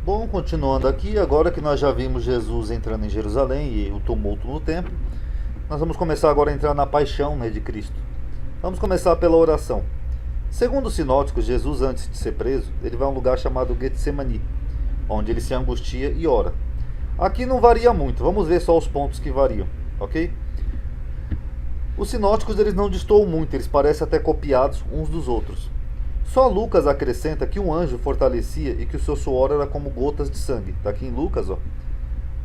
Bom, continuando aqui, agora que nós já vimos Jesus entrando em Jerusalém e o tumulto no templo, nós vamos começar agora a entrar na paixão, de Cristo. Vamos começar pela oração. Segundo os sinóticos, Jesus, antes de ser preso, ele vai a um lugar chamado Getsemani, onde ele se angustia e ora. Aqui não varia muito, vamos ver só os pontos que variam, ok? Os sinóticos eles não destoam muito, eles parecem até copiados uns dos outros. Só Lucas acrescenta que um anjo fortalecia e que o seu suor era como gotas de sangue. Está aqui em Lucas, ó.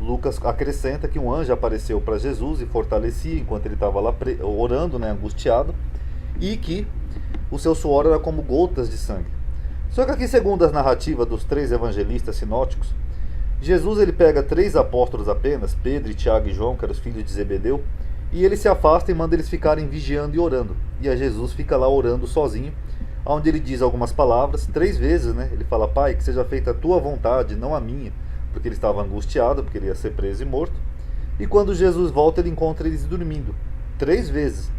Lucas acrescenta que um anjo apareceu para Jesus e fortalecia enquanto ele estava lá orando, angustiado, e que o seu suor era como gotas de sangue. Só que aqui, segundo as narrativas dos três evangelistas sinóticos, Jesus ele pega três apóstolos apenas, Pedro, Tiago e João, que eram os filhos de Zebedeu, e ele se afasta e manda eles ficarem vigiando e orando. E aí Jesus fica lá orando sozinho, onde ele diz algumas palavras, três vezes, Ele fala: Pai, que seja feita a tua vontade, não a minha, porque ele estava angustiado, porque ele ia ser preso e morto. E quando Jesus volta, ele encontra eles dormindo, três vezes.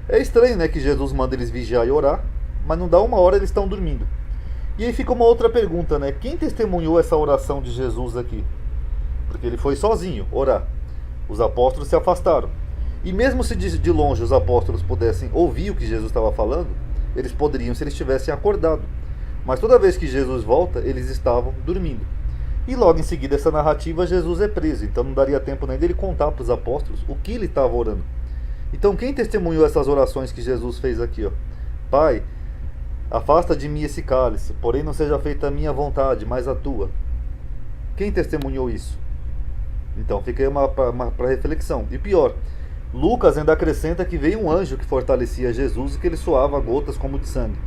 É estranho, que Jesus manda eles vigiar e orar, mas não dá uma hora eles estão dormindo. E aí fica uma outra pergunta, Quem testemunhou essa oração de Jesus aqui? Porque ele foi sozinho orar. Os apóstolos se afastaram. E mesmo se de longe os apóstolos pudessem ouvir o que Jesus estava falando, eles poderiam se eles tivessem acordado. Mas toda vez que Jesus volta, eles estavam dormindo. E logo em seguida essa narrativa, Jesus é preso. Então não daria tempo nem dele contar para os apóstolos o que ele estava orando. Então quem testemunhou essas orações que Jesus fez aqui? Pai, afasta de mim esse cálice, porém não seja feita a minha vontade, mas a tua. Quem testemunhou isso? Então fica aí para reflexão. E pior, Lucas ainda acrescenta que veio um anjo que fortalecia Jesus e que ele suava gotas como de sangue.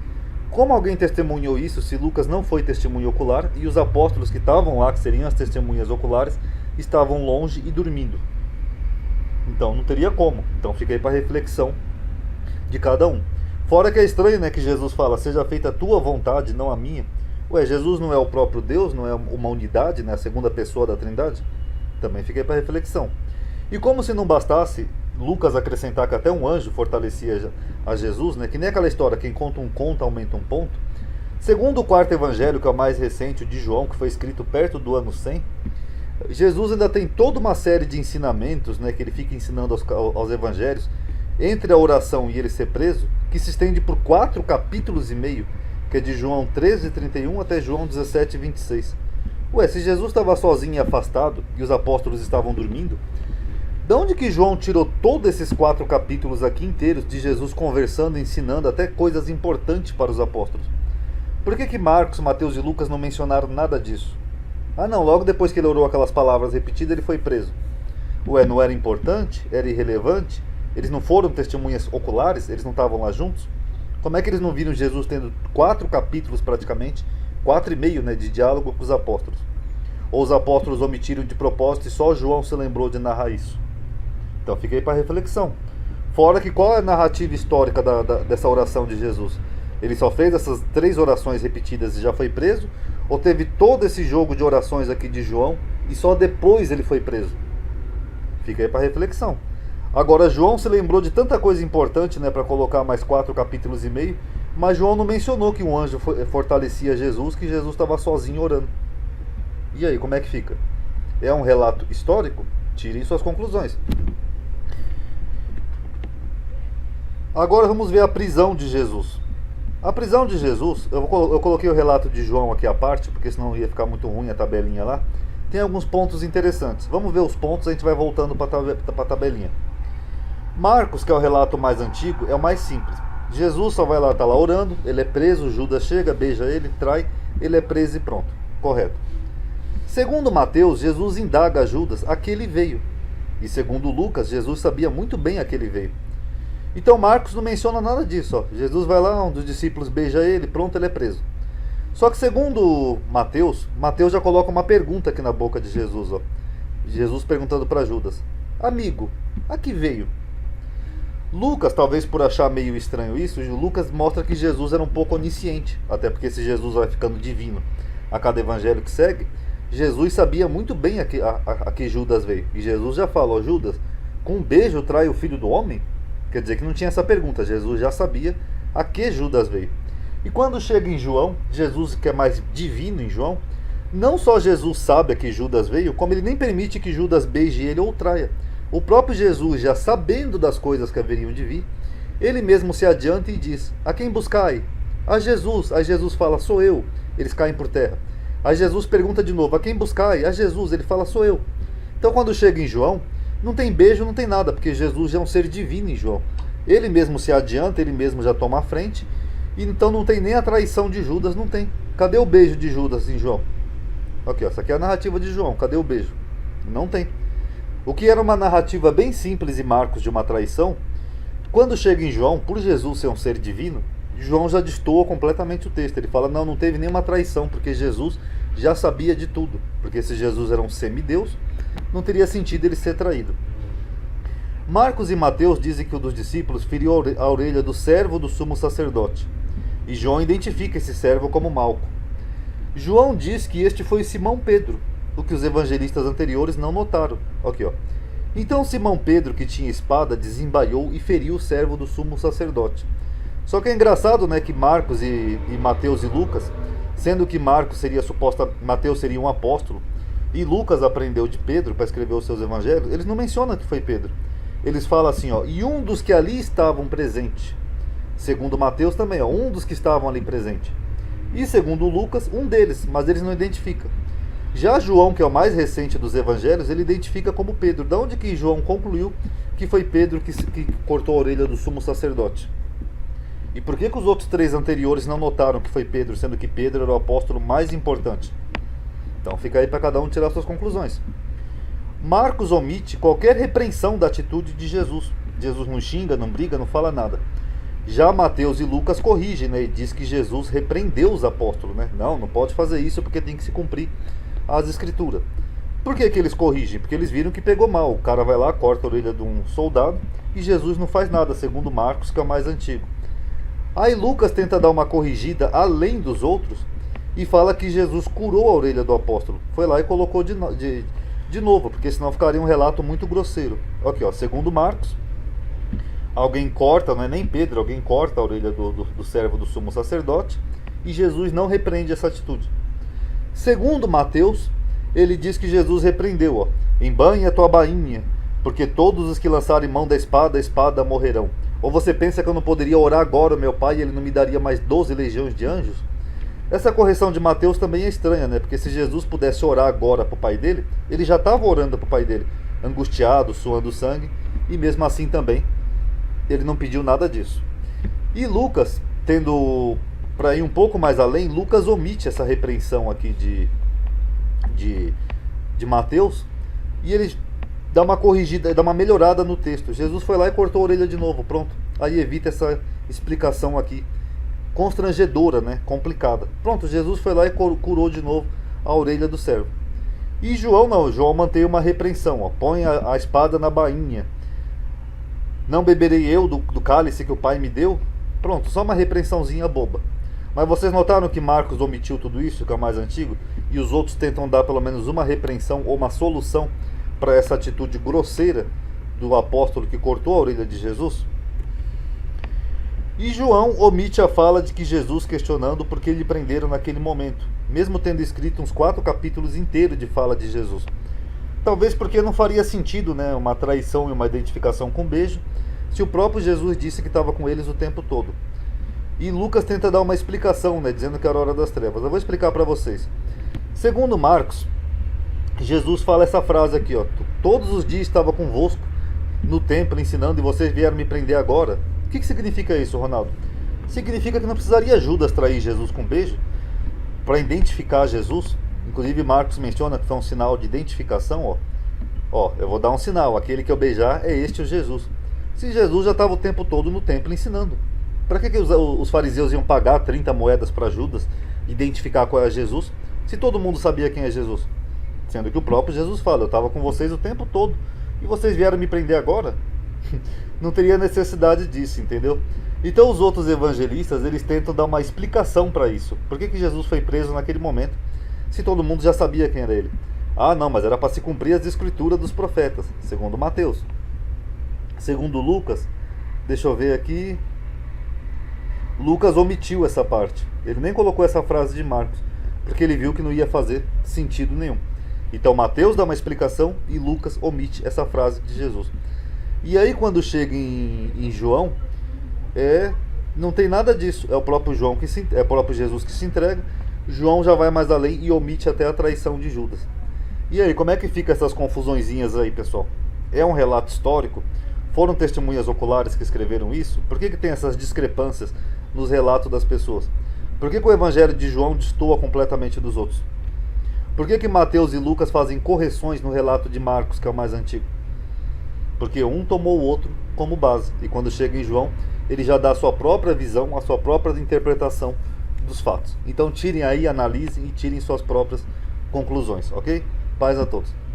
Como alguém testemunhou isso se Lucas não foi testemunho ocular e os apóstolos que estavam lá, que seriam as testemunhas oculares, estavam longe e dormindo? Então não teria como. Então fica aí para reflexão de cada um. Fora que é estranho, que Jesus fala: seja feita a tua vontade, não a minha. Ué, Jesus não é o próprio Deus, não é uma unidade, a segunda pessoa da Trindade? Também fica aí para reflexão. E como se não bastasse Lucas acrescentar que até um anjo fortalecia a Jesus, que nem aquela história, quem conta um conto aumenta um ponto. Segundo o quarto evangelho, que é o mais recente, o de João, que foi escrito perto do ano 100, Jesus ainda tem toda uma série de ensinamentos, que ele fica ensinando aos evangelhos, entre a oração e ele ser preso, que se estende por 4 capítulos e meio, que é de João 13:31 até João 17:26. Ué, se Jesus estava sozinho e afastado, e os apóstolos estavam dormindo, de onde que João tirou todos esses 4 capítulos aqui inteiros de Jesus conversando, ensinando até coisas importantes para os apóstolos? Por que Marcos, Mateus e Lucas não mencionaram nada disso? Ah não, logo depois que ele orou aquelas palavras repetidas, ele foi preso. Ué, não era importante? Era irrelevante? Eles não foram testemunhas oculares? Eles não estavam lá juntos? Como é que eles não viram Jesus tendo 4 capítulos praticamente, 4,5, de diálogo com os apóstolos? Ou os apóstolos omitiram de propósito e só João se lembrou de narrar isso? Então fiquei para reflexão. Fora que qual é a narrativa histórica dessa oração de Jesus? Ele só fez essas 3 orações repetidas e já foi preso? Ou teve todo esse jogo de orações aqui de João e só depois ele foi preso? Fica aí para reflexão. Agora João se lembrou de tanta coisa importante, para colocar mais 4 capítulos e meio, mas João não mencionou que um anjo fortalecia Jesus, que Jesus estava sozinho orando. E aí, como é que fica? É um relato histórico? Tirem suas conclusões. Agora vamos ver a prisão de Jesus. A prisão de Jesus, eu coloquei o relato de João aqui à parte, porque senão ia ficar muito ruim a tabelinha lá. Tem alguns pontos interessantes. Vamos ver os pontos, a gente vai voltando para a tabelinha. Marcos, que é o relato mais antigo, é o mais simples. Jesus só vai lá, está lá orando, ele é preso, Judas chega, beija ele, trai, ele é preso e pronto. Correto. Segundo Mateus, Jesus indaga a Judas a que ele veio. E segundo Lucas, Jesus sabia muito bem a que ele veio. Então Marcos não menciona nada disso. Jesus vai lá, um dos discípulos beija ele, pronto, ele é preso. Só que segundo Mateus já coloca uma pergunta aqui na boca de Jesus. Jesus perguntando para Judas: amigo, a que veio? Lucas, talvez por achar meio estranho isso, Lucas mostra que Jesus era um pouco onisciente. Até porque se Jesus vai ficando divino a cada evangelho que segue, Jesus sabia muito bem a que Judas veio. E Jesus já falou: Judas, com um beijo trai o filho do homem? Quer dizer que não tinha essa pergunta, Jesus já sabia a que Judas veio. E quando chega em João, Jesus, que é mais divino em João, Não só Jesus sabe a que Judas veio, como ele nem permite que Judas beije ele ou traia. O próprio Jesus, já sabendo das coisas que haveriam de vir, ele mesmo se adianta e diz: a quem buscai? A Jesus. Aí Jesus fala: sou eu. Eles caem por terra. Aí Jesus pergunta de novo: a quem buscai? A Jesus. Ele fala: sou eu. Então quando chega em João, não tem beijo, não tem nada, porque Jesus já é um ser divino em João. Ele mesmo se adianta, ele mesmo já toma a frente, e então não tem nem a traição de Judas, não tem. Cadê o beijo de Judas em João? Aqui, ó, essa aqui é a narrativa de João, cadê o beijo? Não tem. O que era uma narrativa bem simples em Marcos de uma traição, quando chega em João, por Jesus ser um ser divino, João já destoa completamente o texto. Ele fala: não teve nenhuma traição, porque Jesus já sabia de tudo. Porque se Jesus era um semideus, não teria sentido ele ser traído. Marcos e Mateus dizem que o dos discípulos feriu a orelha do servo do sumo sacerdote. E João identifica esse servo como Malco. João diz que este foi Simão Pedro, o que os evangelistas anteriores não notaram. Aqui, ó. Então Simão Pedro, que tinha espada, desembaiou e feriu o servo do sumo sacerdote. Só que é engraçado, né, que Marcos e Mateus e Lucas, sendo que Mateus seria um apóstolo, e Lucas aprendeu de Pedro para escrever os seus evangelhos, eles não mencionam que foi Pedro. Eles falam assim, ó, e um dos que ali estavam presentes. Segundo Mateus também, ó, um dos que estavam ali presente. E segundo Lucas, um deles, mas eles não identificam. Já João, que é o mais recente dos evangelhos, ele identifica como Pedro. Da onde que João concluiu que foi Pedro que cortou a orelha do sumo sacerdote? E por que os outros três anteriores não notaram que foi Pedro, sendo que Pedro era o apóstolo mais importante? Então fica aí para cada um tirar suas conclusões. Marcos omite qualquer repreensão da atitude de Jesus. Jesus não xinga, não briga, não fala nada. Já Mateus e Lucas corrigem, né, e diz que Jesus repreendeu os apóstolos, né? Não pode fazer isso porque tem que se cumprir as escrituras. Por que eles corrigem? Porque eles viram que pegou mal. O cara vai lá, corta a orelha de um soldado e Jesus não faz nada, segundo Marcos, que é o mais antigo. Aí Lucas tenta dar uma corrigida além dos outros e fala que Jesus curou a orelha do apóstolo. Foi lá e colocou de novo, porque senão ficaria um relato muito grosseiro. Aqui, ó, segundo Marcos, alguém corta, não é nem Pedro, alguém corta a orelha do servo do sumo sacerdote e Jesus não repreende essa atitude. Segundo Mateus, ele diz que Jesus repreendeu, ó, embanhe a tua bainha, porque todos os que lançarem mão da espada, a espada morrerão. Ou você pensa que eu não poderia orar agora ao meu pai e ele não me daria mais 12 legiões de anjos? Essa correção de Mateus também é estranha, né? Porque se Jesus pudesse orar agora para o pai dele, ele já estava orando para o pai dele, angustiado, suando sangue, e mesmo assim também ele não pediu nada disso. E Lucas, tendo para ir um pouco mais além, Lucas omite essa repreensão aqui de Mateus, e ele dá uma corrigida, dá uma melhorada no texto. Jesus foi lá e cortou a orelha de novo, pronto. Aí evita essa explicação aqui constrangedora, né, complicada. Pronto, Jesus foi lá e curou de novo a orelha do servo. E João não, João mantém uma repreensão, ó, põe a espada na bainha. Não beberei eu do cálice que o pai me deu? Pronto, só uma repreensãozinha boba. Mas vocês notaram que Marcos omitiu tudo isso, que é o mais antigo, e os outros tentam dar pelo menos uma repreensão ou uma solução para essa atitude grosseira do apóstolo que cortou a orelha de Jesus? E João omite a fala de que Jesus questionando por que lhe prenderam naquele momento, mesmo tendo escrito uns 4 capítulos inteiros de fala de Jesus. Talvez porque não faria sentido, né, uma traição e uma identificação com beijo, se o próprio Jesus disse que estava com eles o tempo todo. E Lucas tenta dar uma explicação, né, dizendo que era a hora das trevas. Eu vou explicar para vocês. Segundo Marcos, Jesus fala essa frase aqui, ó: todos os dias estava convosco no templo ensinando e vocês vieram me prender agora. O que significa isso, Ronaldo? Significa que não precisaria Judas trair Jesus com beijo para identificar Jesus. Inclusive Marcos menciona que foi um sinal de identificação, ó, eu vou dar um sinal, aquele que eu beijar é este o Jesus. Se Jesus já estava o tempo todo no templo ensinando, para que os fariseus iam pagar 30 moedas para Judas identificar qual é Jesus, se todo mundo sabia quem é Jesus? Sendo que o próprio Jesus fala: eu estava com vocês o tempo todo e vocês vieram me prender agora? Não teria necessidade disso, entendeu? Então os outros evangelistas, eles tentam dar uma explicação para isso. Por que Jesus foi preso naquele momento, se todo mundo já sabia quem era ele? Ah, não, mas era para se cumprir as escrituras dos profetas, segundo Mateus. Segundo Lucas, deixa eu ver aqui, Lucas omitiu essa parte. Ele nem colocou essa frase de Marcos. porque ele viu que não ia fazer sentido nenhum. Então Mateus dá uma explicação e Lucas omite essa frase de Jesus. E aí quando chega em João, não tem nada disso. É o próprio é o próprio Jesus que se entrega. João já vai mais além e omite até a traição de Judas. E aí, como é que fica essas confusõezinhas aí, pessoal? É um relato histórico? Foram testemunhas oculares que escreveram isso? Por que tem essas discrepâncias nos relatos das pessoas? Por que o evangelho de João destoa completamente dos outros? Por que Mateus e Lucas fazem correções no relato de Marcos, que é o mais antigo? Porque um tomou o outro como base. E quando chega em João, ele já dá a sua própria visão, a sua própria interpretação dos fatos. Então tirem aí, analisem e tirem suas próprias conclusões, ok? Paz a todos.